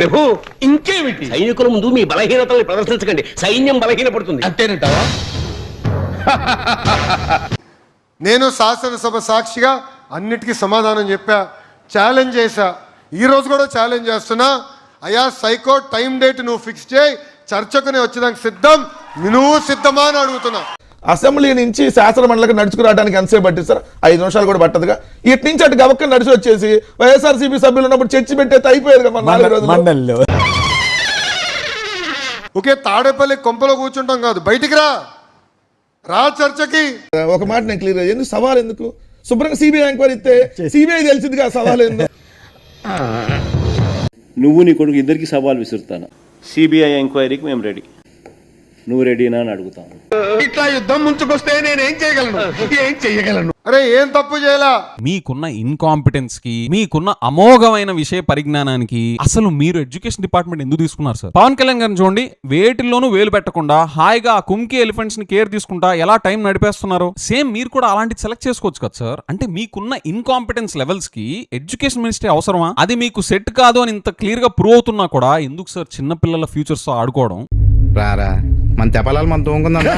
ప్రభు ఇంకేమిటి? సైనికుల ముందు మీ బలహీనతల్ని ప్రదర్శించకండి, సైన్యం బలహీనపడుతుంది. అంతేనంటావా? నేను శాసనసభ సాక్షిగా అన్నిటికీ సమాధానం చెప్పా, ఛాలెంజ్ చేశా. ఈ రోజు కూడా ఛాలెంజ్ చేస్తున్నా. అయ్యా సైకో, టైం డేట్ నువ్వు ఫిక్స్ చేయి, చర్చకునే వచ్చేదానికి సిద్ధం, నువ్వు సిద్ధమా అని అడుగుతున్నా. అసెంబ్లీ నుంచి శాసన మండలికి నడుచుకురావడానికి ఎంతసేపు పట్టిస్తారు? 5 నిమిషాలు కూడా పట్టదుగా. ఇటు నుంచి అటు గవక్క నడిచి వచ్చేసి వైఎస్ఆర్సీపీ సభ్యులు ఉన్నప్పుడు చర్చ పెట్టేది అయిపోయేది కదా 4 రోజులు. ఒకే తాడేపల్లి కొంపలో కూర్చుంటాం కాదు, బయటికి రా చర్చకి. ఒక మాట నేను క్లియర్, ఎందుకు సవాల్ ఎందుకు? శుభ్రంగా సిబిఐ ఎంక్వైరీ ఇస్తే సిబిఐ తెలిసిందిగా సవాల్ ఎందుకు? నువ్వు నీ కొడుకు ఇద్దరికి సవాల్ విసురుతాను. సిబిఐ ఎంక్వైరీకి మేము రెడీ, నువ్వు రెడీనా అని అడుగుతాను. ఇట్లా యుద్ధం ముంచుకొస్తే నేనేం చేయగలను? ఏం చెయ్యగలను? అరే ఏం తప్పు చేయలా? మీకున్న ఇన్కాంపిటెన్స్ కి, మీకున్న అమోఘమైన విషయ పరిజ్ఞానానికి అసలు మీరు ఎడ్యుకేషన్ డిపార్ట్మెంట్ ఎందుకు తీసుకున్నారు సార్? పవన్ కళ్యాణ్ గారిని చూడండి, వేటిల్లోనూ వేలు పెట్టకుండా హాయిగా ఆ కుంకి ఎలిఫెంట్స్ ని కేర్ తీసుకుంటా ఎలా టైం నడిపేస్తున్నారు. సేమ్ మీరు కూడా అలాంటి సెలెక్ట్ చేసుకోవచ్చు కదా సార్. అంటే మీకున్న ఇన్కాంపిటెన్స్ లెవెల్స్ కి ఎడ్యుకేషన్ మినిస్ట్రీ అవసరమా? అది మీకు సెట్ కాదు అని ఇంత క్లియర్ గా ప్రూవ్ అవుతున్నా కూడా ఎందుకు సార్ చిన్న పిల్లల ఫ్యూచర్స్ తో ఆడుకోవడం? రారా మన తెపాలాలు మనం తోముకుందా.